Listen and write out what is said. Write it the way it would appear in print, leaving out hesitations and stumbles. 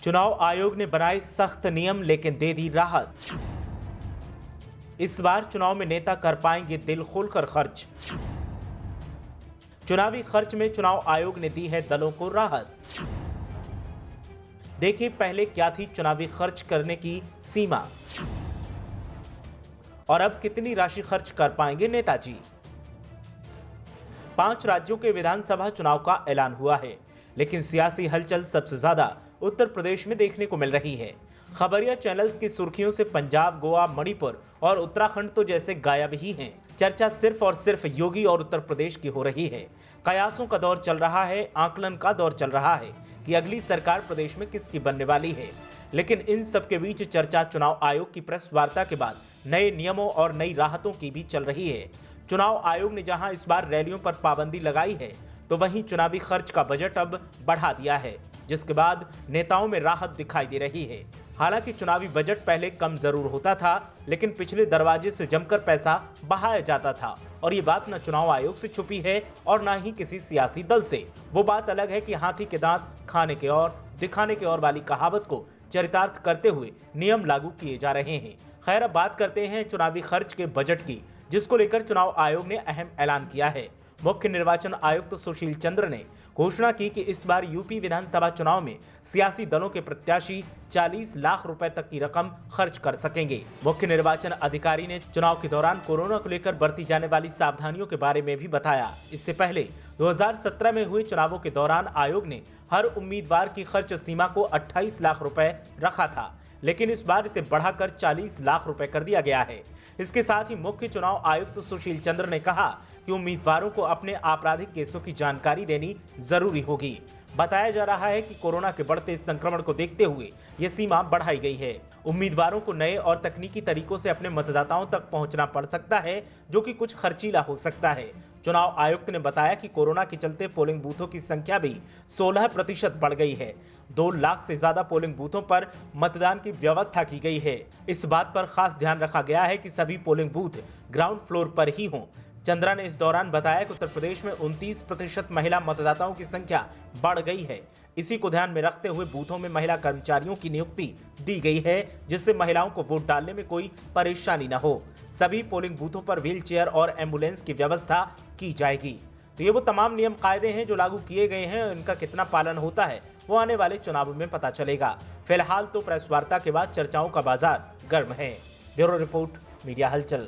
चुनाव आयोग ने बनाए सख्त नियम लेकिन दे दी राहत। इस बार चुनाव में नेता कर पाएंगे दिल खोलकर खर्च। चुनावी खर्च में चुनाव आयोग ने दी है दलों को राहत। देखिए पहले क्या थी चुनावी खर्च करने की सीमा और अब कितनी राशि खर्च कर पाएंगे नेताजी। 5 राज्यों के विधानसभा चुनाव का ऐलान हुआ है, लेकिन सियासी हलचल सबसे ज्यादा उत्तर प्रदेश में देखने को मिल रही है। खबरिया चैनल्स की सुर्खियों से पंजाब, गोवा, मणिपुर और उत्तराखंड तो जैसे गायब ही हैं। चर्चा सिर्फ और सिर्फ योगी और उत्तर प्रदेश की हो रही है। कयासों का दौर चल रहा है, आकलन का दौर चल रहा है कि अगली सरकार प्रदेश में किसकी बनने वाली है। लेकिन इन सब के बीच चर्चा चुनाव आयोग की प्रेस वार्ता के बाद नए नियमों और नई राहतों की भी चल रही है। चुनाव आयोग ने जहां इस बार रैलियों पर पाबंदी लगाई है, तो वहीं चुनावी खर्च का बजट अब बढ़ा दिया है, जिसके बाद नेताओं में राहत दिखाई दे रही है। हालांकि चुनावी बजट पहले कम जरूर होता था, लेकिन पिछले दरवाजे से जमकर पैसा बहाया जाता था और ये बात न चुनाव आयोग से छुपी है और न ही किसी सियासी दल से। वो बात अलग है कि हाथी के दांत खाने के और दिखाने के और वाली कहावत को चरितार्थ करते हुए नियम लागू किए जा रहे हैं। खैर, अब बात करते हैं चुनावी खर्च के बजट की, जिसको लेकर चुनाव आयोग ने अहम ऐलान किया है। मुख्य निर्वाचन आयुक्त सुशील चंद्र ने घोषणा की कि इस बार यूपी विधानसभा चुनाव में सियासी दलों के प्रत्याशी 40 लाख रुपए तक की रकम खर्च कर सकेंगे। मुख्य निर्वाचन अधिकारी ने चुनाव के दौरान कोरोना को लेकर बरती जाने वाली सावधानियों के बारे में भी बताया। इससे पहले 2017 में हुए चुनावों के दौरान आयोग ने हर उम्मीदवार की खर्च सीमा को 28 लाख रुपए रखा था, लेकिन इस बार इसे बढ़ाकर 40 लाख रुपए कर दिया गया है। इसके साथ ही मुख्य चुनाव आयुक्त सुशील चंद्र ने कहा कि उम्मीदवारों को अपने आपराधिक केसों की जानकारी देनी जरूरी होगी। बताया जा रहा है कि कोरोना के बढ़ते संक्रमण को देखते हुए ये सीमा बढ़ाई गई है। उम्मीदवारों को नए और तकनीकी तरीकों से अपने मतदाताओं तक पहुंचना पड़ सकता है, जो कि कुछ खर्चीला हो सकता है। चुनाव आयुक्त ने बताया कि कोरोना के चलते पोलिंग बूथों की संख्या भी 16% बढ़ गई है। 2 लाख से ज्यादा पोलिंग बूथों पर मतदान की व्यवस्था की गई है। इस बात पर खास ध्यान रखा गया है कि सभी पोलिंग बूथ ग्राउंड फ्लोर पर ही हों। चंद्रा ने इस दौरान बताया कि उत्तर प्रदेश में 29% महिला मतदाताओं की संख्या बढ़ गई है। इसी को ध्यान में रखते हुए बूथों में महिला कर्मचारियों की नियुक्ति दी गई है, जिससे महिलाओं को वोट डालने में कोई परेशानी न हो। सभी पोलिंग बूथों पर व्हील चेयर और एम्बुलेंस की व्यवस्था की जाएगी। तो ये वो तमाम नियम कायदे हैं जो लागू किए गए हैं। इनका कितना पालन होता है वो आने वाले चुनाव में पता चलेगा। फिलहाल तो प्रेस वार्ता के बाद चर्चाओं का बाजार गर्म है। ब्यूरो रिपोर्ट, मीडिया हलचल।